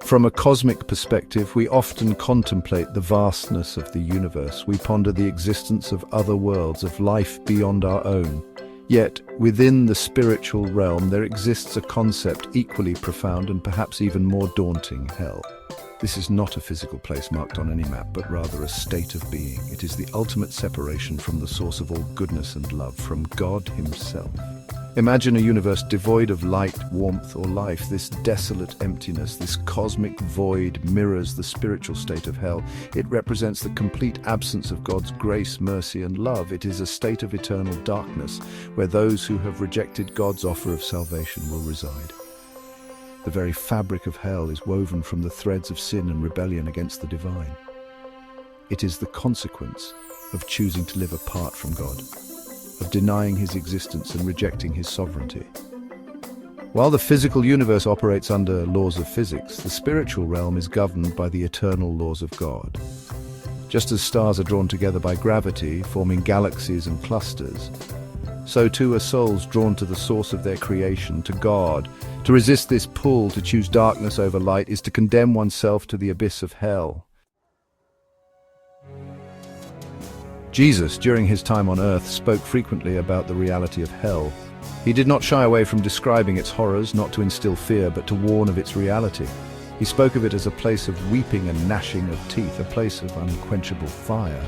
From a cosmic perspective, we often contemplate the vastness of the universe. We ponder the existence of other worlds, of life beyond our own. Yet, within the spiritual realm, there exists a concept equally profound and perhaps even more daunting: hell. This is not a physical place marked on any map, but rather a state of being. It is the ultimate separation from the source of all goodness and love, from God Himself. Imagine a universe devoid of light, warmth, or life. This desolate emptiness, this cosmic void, mirrors the spiritual state of hell. It represents the complete absence of God's grace, mercy, and love. It is a state of eternal darkness, where those who have rejected God's offer of salvation will reside. The very fabric of hell is woven from the threads of sin and rebellion against the divine. It is the consequence of choosing to live apart from God, of denying His existence and rejecting His sovereignty. While the physical universe operates under laws of physics, the spiritual realm is governed by the eternal laws of God. Just as stars are drawn together by gravity, forming galaxies and clusters, so too are souls drawn to the source of their creation, to God. To resist this pull, to choose darkness over light, is to condemn oneself to the abyss of hell. Jesus, during His time on earth, spoke frequently about the reality of hell. He did not shy away from describing its horrors, not to instill fear, but to warn of its reality. He spoke of it as a place of weeping and gnashing of teeth, a place of unquenchable fire.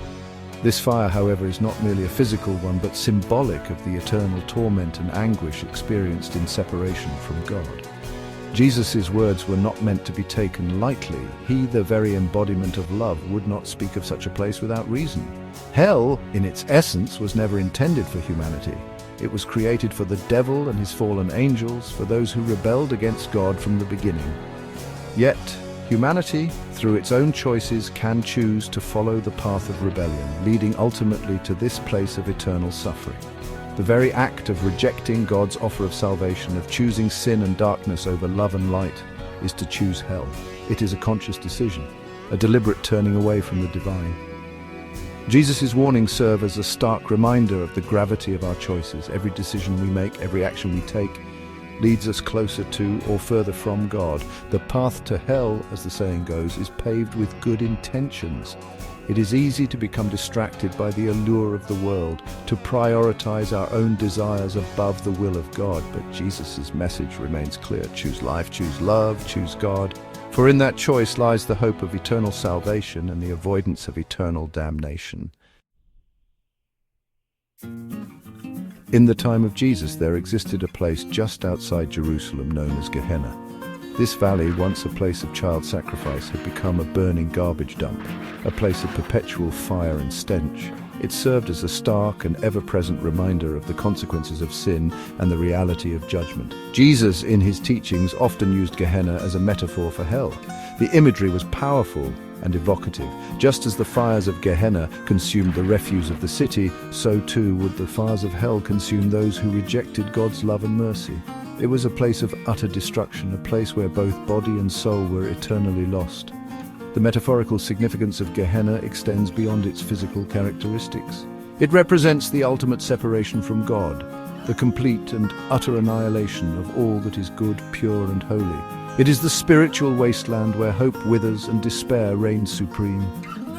This fire, however, is not merely a physical one, but symbolic of the eternal torment and anguish experienced in separation from God. Jesus' words were not meant to be taken lightly. He, the very embodiment of love, would not speak of such a place without reason. Hell, in its essence, was never intended for humanity. It was created for the devil and his fallen angels, for those who rebelled against God from the beginning. Yet, humanity, through its own choices, can choose to follow the path of rebellion, leading ultimately to this place of eternal suffering. The very act of rejecting God's offer of salvation, of choosing sin and darkness over love and light, is to choose hell. It is a conscious decision, a deliberate turning away from the divine. Jesus' warnings serve as a stark reminder of the gravity of our choices. Every decision we make, every action we take, leads us closer to or further from God. The path to hell, as the saying goes, is paved with good intentions. It is easy to become distracted by the allure of the world, to prioritize our own desires above the will of God. But Jesus' message remains clear. Choose life, choose love, choose God. For in that choice lies the hope of eternal salvation and the avoidance of eternal damnation. In the time of Jesus, there existed a place just outside Jerusalem known as Gehenna. This valley, once a place of child sacrifice, had become a burning garbage dump, a place of perpetual fire and stench. It served as a stark and ever-present reminder of the consequences of sin and the reality of judgment. Jesus, in his teachings, often used Gehenna as a metaphor for hell. The imagery was powerful and evocative. Just as the fires of Gehenna consumed the refuse of the city, so too would the fires of hell consume those who rejected God's love and mercy. It was a place of utter destruction, a place where both body and soul were eternally lost. The metaphorical significance of Gehenna extends beyond its physical characteristics. It represents the ultimate separation from God, the complete and utter annihilation of all that is good, pure, and holy. It is the spiritual wasteland where hope withers and despair reigns supreme.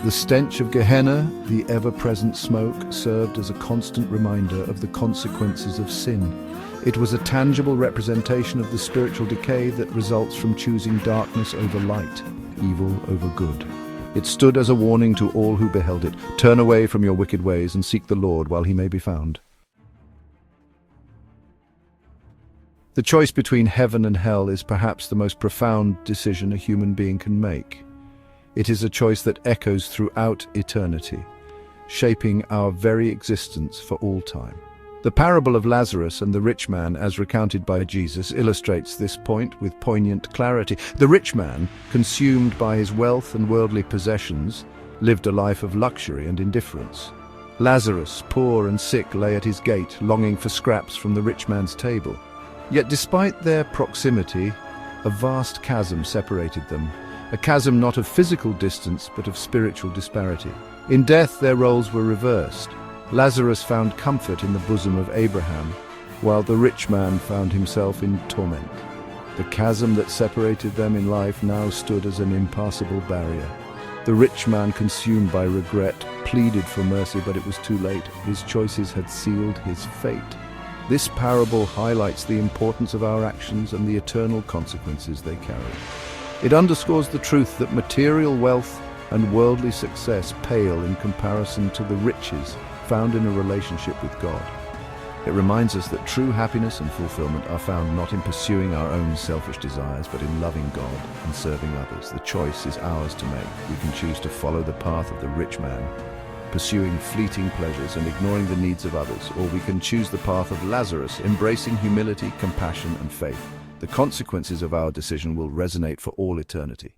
The stench of Gehenna, the ever-present smoke, served as a constant reminder of the consequences of sin. It was a tangible representation of the spiritual decay that results from choosing darkness over light, evil over good. It stood as a warning to all who beheld it. Turn away from your wicked ways and seek the Lord while he may be found. The choice between heaven and hell is perhaps the most profound decision a human being can make. It is a choice that echoes throughout eternity, shaping our very existence for all time. The parable of Lazarus and the rich man, as recounted by Jesus, illustrates this point with poignant clarity. The rich man, consumed by his wealth and worldly possessions, lived a life of luxury and indifference. Lazarus, poor and sick, lay at his gate, longing for scraps from the rich man's table. Yet despite their proximity, a vast chasm separated them, a chasm not of physical distance but of spiritual disparity. In death their roles were reversed. Lazarus found comfort in the bosom of Abraham, while the rich man found himself in torment. The chasm that separated them in life now stood as an impassable barrier. The rich man, consumed by regret, pleaded for mercy, but it was too late. His choices had sealed his fate. This parable highlights the importance of our actions and the eternal consequences they carry. It underscores the truth that material wealth and worldly success pale in comparison to the riches found in a relationship with God. It reminds us that true happiness and fulfillment are found not in pursuing our own selfish desires, but in loving God and serving others. The choice is ours to make. We can choose to follow the path of the rich man, pursuing fleeting pleasures and ignoring the needs of others, or we can choose the path of Lazarus, embracing humility, compassion, and faith. The consequences of our decision will resonate for all eternity.